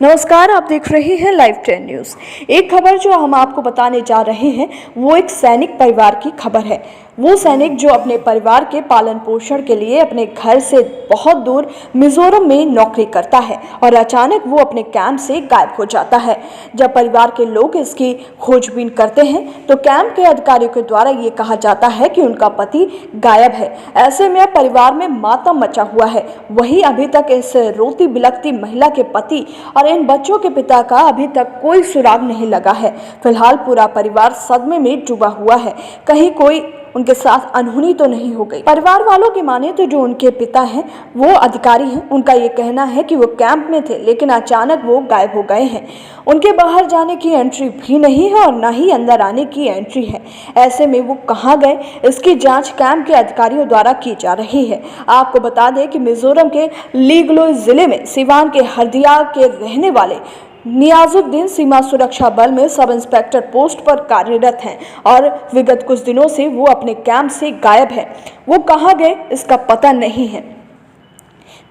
नमस्कार, आप देख रहे हैं लाइव 10 न्यूज़। एक खबर जो हम आपको बताने जा रहे हैं वो एक सैनिक परिवार की खबर है। वो सैनिक जो अपने परिवार के पालन पोषण के लिए अपने घर से बहुत दूर मिजोरम में नौकरी करता है और अचानक वो अपने कैंप से गायब हो जाता है। जब परिवार के लोग इसकी खोजबीन करते हैं तो कैंप के अधिकारियों के द्वारा ये कहा जाता है कि उनका पति गायब है। ऐसे में परिवार में मातम मचा हुआ है। वहीं अभी तक इस रोती बिलखती महिला के पति और इन बच्चों के पिता का अभी तक कोई सुराग नहीं लगा है। फिलहाल पूरा परिवार सदमे में डूबा हुआ है। कहीं कोई उनके साथ अनहोनी तो नहीं हो गई। परिवार वालों की माने तो जो उनके पिता हैं वो अधिकारी हैं। उनका ये कहना है कि वो कैंप में थे लेकिन अचानक वो गायब हो गए हैं। उनके बाहर जाने की एंट्री भी नहीं है और न ही अंदर आने की एंट्री है। ऐसे में वो कहाँ गए, इसकी जांच कैंप के अधिकारियों द्वारा की जा रही है। आपको बता दें कि मिजोरम के लीगलोई जिले में सिवान के हरदिया के रहने वाले नियाजुद्दीन सीमा सुरक्षा बल में सब इंस्पेक्टर पोस्ट पर कार्यरत हैं और विगत कुछ दिनों से वो अपने कैंप से गायब है। वो कहाँ गए इसका पता नहीं है।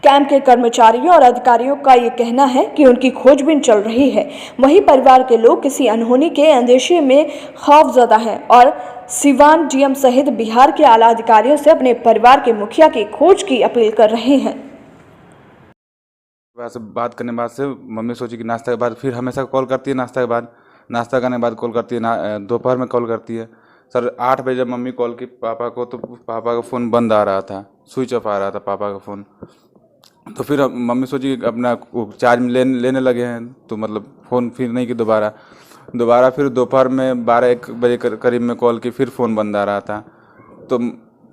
कैंप के कर्मचारियों और अधिकारियों का ये कहना है कि उनकी खोजबीन चल रही है। वहीं परिवार के लोग किसी अनहोनी के अंदेशे में खौफजदा हैं और सिवान डीएम सहित बिहार के आला अधिकारियों से अपने परिवार के मुखिया की खोज की अपील कर रहे हैं। वैसे बात करने के बाद से मम्मी सोची कि नाश्ता के बाद फिर हमेशा कॉल करती है, नाश्ता करने के बाद कॉल करती है, दोपहर में कॉल करती है। सर 8 बजे जब मम्मी कॉल की पापा को तो पापा का फ़ोन बंद आ रहा था, स्विच ऑफ आ रहा था पापा का फ़ोन। तो फिर मम्मी सोची कि अपना चार्ज में लेने लगे हैं तो मतलब फ़ोन फिर नहीं की दोबारा फिर दोपहर में 12-1 बजे करीब में कॉल की, फिर फ़ोन बंद आ रहा था। तो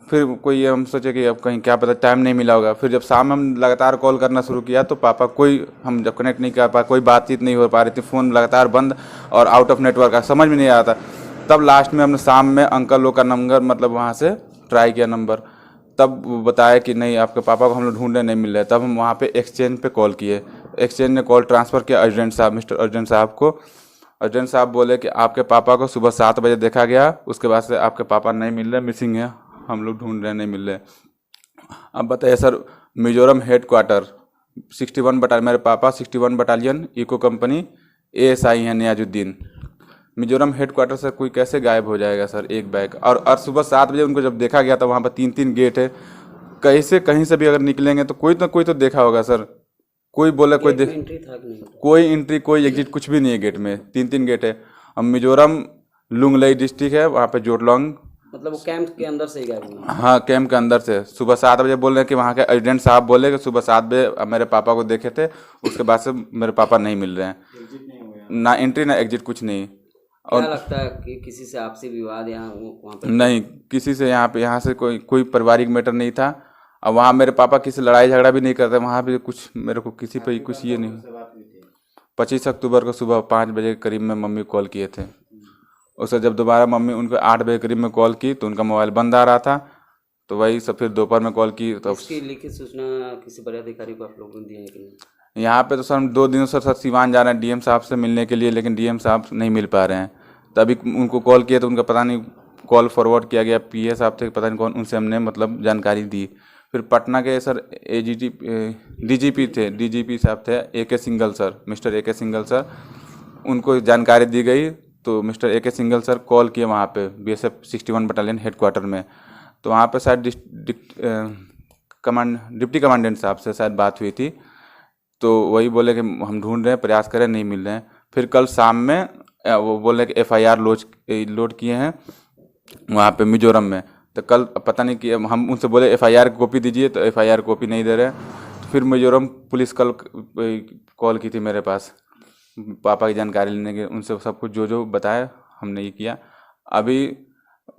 फिर कोई हम सोचे कि अब कहीं क्या पता टाइम नहीं मिला होगा। फिर जब शाम में हम लगातार कॉल करना शुरू किया तो पापा हम जब कनेक्ट नहीं कर पाए, कोई बातचीत नहीं हो पा रही थी, फ़ोन लगातार बंद और आउट ऑफ नेटवर्क का समझ में नहीं आ रहा था। तब लास्ट में हमने शाम में अंकल लोग का नंबर मतलब वहाँ से ट्राई किया नंबर, तब वो बताया कि नहीं आपके पापा को हम लोग ढूंढने नहीं मिल रहे। तब हम वहाँ पे एक्सचेंज पे कॉल किए, एक्सचेंज ने कॉल ट्रांसफ़र किया मिस्टर अर्जेंट साहब को। अर्जेंट साहब बोले कि आपके पापा को सुबह 7 बजे देखा गया, उसके बाद से आपके पापा नहीं मिल रहे, मिसिंग है, हम लोग ढूंढ रहे नहीं मिल रहे। अब बताइए sir, Mizoram head quarter 61 battalion, मेरे पापा 61 बटालियन इको कंपनी ASI हैं नियाजुद्दीन। मिजोरम हेड क्वार्टर से कोई कैसे गायब हो जाएगा सर एक बैग? और सुबह 7 बजे उनको जब देखा गया था वहाँ पर 3-3 गेट है, कहीं से भी अगर निकलेंगे तो कोई तो देखा होगा सर। कोई बोले कोई एंट्री कोई एग्जिट कुछ भी नहीं है गेट में, 3-3 गेट है। अब मिजोरम लुंगलई डिस्ट्रिक्ट है, वहाँ पे जोटलॉन्ग मतलब वो कैंप के अंदर से ही गायब हुआ? हाँ, कैंप के अंदर से सुबह 7 बजे बोल रहे हैं कि वहाँ के एजेंट साहब बोले कि सुबह 7 बजे मेरे पापा को देखे थे, उसके बाद से मेरे पापा नहीं मिल रहे हैं। ना एंट्री ना एग्जिट कुछ नहीं। और क्या लगता है कि किसी से आपसी विवाद वहाँ पे? नहीं, किसी से यहाँ से कोई पारिवारिक मैटर नहीं था। और वहाँ मेरे पापा किसी लड़ाई झगड़ा भी नहीं करते, वहाँ भी कुछ मेरे को किसी पे कुछ ये नहीं। 25 अक्टूबर को सुबह 5 बजे के करीब में मम्मी कॉल किए थे। उससे जब दोबारा मम्मी उनको 8 बजे करीब में कॉल की तो उनका मोबाइल बंद आ रहा था, तो वही सब फिर दोपहर में कॉल की तो इसकी लिखित सूचना किसी बड़े अधिकारी को आप लोगों ने दी है कि नहीं? यहाँ पे तो सर हम 2 दिनों से सर सिवान जा रहे हैं DM साहब से मिलने के लिए, लेकिन DM साहब नहीं मिल पा रहे हैं। तभी उनको कॉल किया तो उनका पता नहीं कॉल फॉरवर्ड किया गया PA साहब थे, पता नहीं कौन, उनसे हमने मतलब जानकारी दी। फिर पटना के सर DGP साहब थे AK single sir, mister AK single sir, उनको जानकारी दी गई। तो mister AK single sir call किए वहाँ पे BSF 61 बटालियन हेड क्वार्टर में, तो वहाँ पे शायद डिप्टी कमांडेंट साहब से शायद बात हुई थी, तो वही बोले कि हम ढूंढ रहे हैं, प्रयास करें, नहीं मिल रहे हैं। फिर कल शाम में वो बोले कि FIR लोड किए हैं वहाँ पे मिजोरम में। तो कल पता नहीं कि हम उनसे बोले FIR की कॉपी दीजिए, तो FIR कॉपी नहीं दे रहे। तो फिर मिजोरम पुलिस कल कॉल की थी मेरे पास पापा की जानकारी लेने के, उनसे सब कुछ जो बताया हमने ये किया। अभी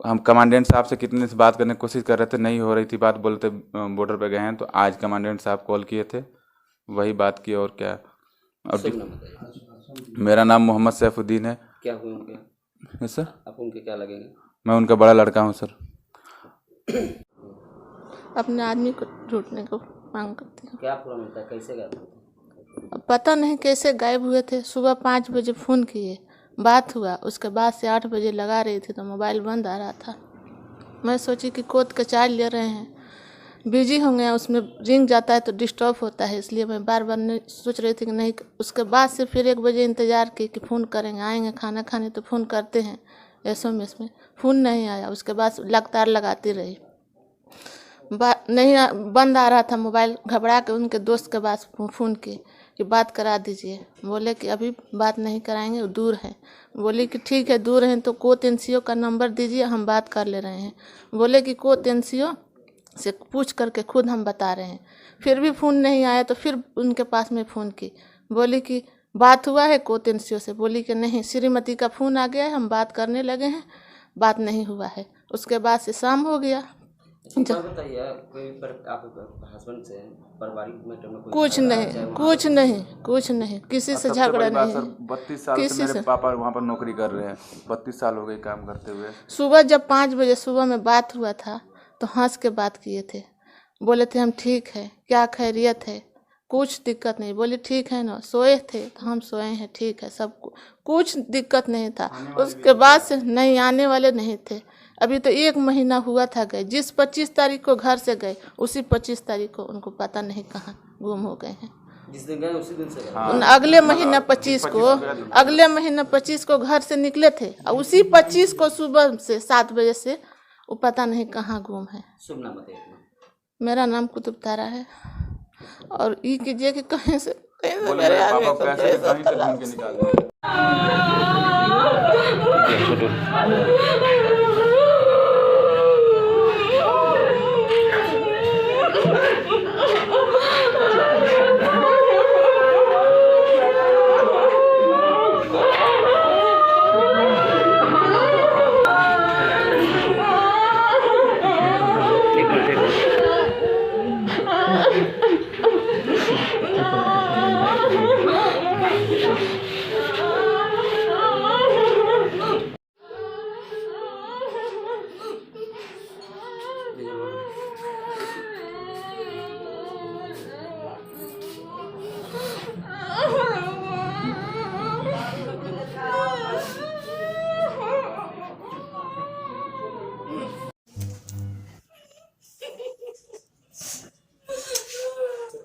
हम कमांडेंट साहब से कितने से बात करने की कोशिश कर रहे थे, नहीं हो रही थी बात, बोलते बॉर्डर पे गए हैं। तो आज कमांडेंट साहब कॉल किए थे, वही बात की और क्या। अब मेरा नाम मोहम्मद सैफुद्दीन है। क्या हुए उनके? सर आप उनके क्या लगेंगे? मैं उनका बड़ा लड़का हूँ सर। अपने आदमी को ढूंढने को मांग करती हूँ। क्या पूरा मिलता है, कैसे गायब? पता नहीं कैसे गायब हुए थे। सुबह 5 बजे फ़ोन किए, बात हुआ, उसके बाद से 8 बजे लगा रही थी तो मोबाइल बंद आ रहा था। मैं सोची कि कोर्ट कचहरी ले रहे हैं, बिजी होंगे, उसमें रिंग जाता है तो डिस्टर्ब होता है, इसलिए मैं बार बार नहीं सोच रही थी कि नहीं। उसके बाद से फिर 1 बजे इंतज़ार की कि फ़ोन करेंगे, आएंगे खाना खाने तो फ़ोन करते हैं। SMS में फ़ोन नहीं आया, उसके बाद लगातार लगाती रही, नहीं बंद आ रहा था मोबाइल। घबरा के उनके दोस्त के पास फ़ोन की कि बात करा दीजिए। बोले कि अभी बात नहीं कराएंगे, वो दूर हैं। बोली कि ठीक है, दूर हैं तो कोर्ट NCO का नंबर दीजिए, हम बात कर ले रहे हैं। बोले कि कोर्ट NCO से पूछ करके खुद हम बता रहे हैं। फिर भी फ़ोन नहीं आया तो फिर उनके पास में फ़ोन की, बोली कि बात हुआ है कोर्ट NCO से। बोली कि नहीं, श्रीमती का फ़ोन आ गया है, हम बात करने लगे हैं, बात नहीं हुआ है। उसके बाद से शाम हो गया। बताइए, आपके हस्बैंड से पारिवारिक मैटर में कोई कुछ नहीं, किसी से झगड़ा नहीं है। 32 साल से मेरे पापा वहाँ पर नौकरी कर रहे हैं, 32 साल हो गए काम करते हुए। सुबह जब 5 बजे सुबह में बात हुआ था तो हंस के बात किए थे, बोले थे हम ठीक है, क्या खैरियत है, कुछ दिक्कत नहीं। बोले ठीक है ना, सोए थे तो हम सोए हैं, ठीक है, सब कुछ दिक्कत नहीं था। उसके बाद से नहीं, आने वाले नहीं थे। अभी तो 1 महीना हुआ था गए। जिस 25 तारीख को घर से गए, उसी 25 तारीख को उनको पता नहीं कहाँ गुम हो गए हैं। जिस दिन गए उसी दिन से अगले महीना 25 को घर से निकले थे और उसी 25 को सुबह से 7 बजे से वो पता नहीं कहाँ गुम है। शुभ नाम बताइए। मेरा नाम कुतुब तारा है। और ये कीजिए कि कहीं से मेरे पापा कैसे कहीं से ढूंढ के निकाल दिए।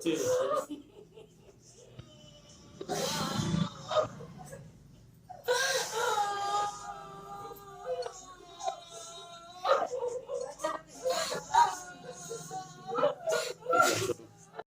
ठीक है।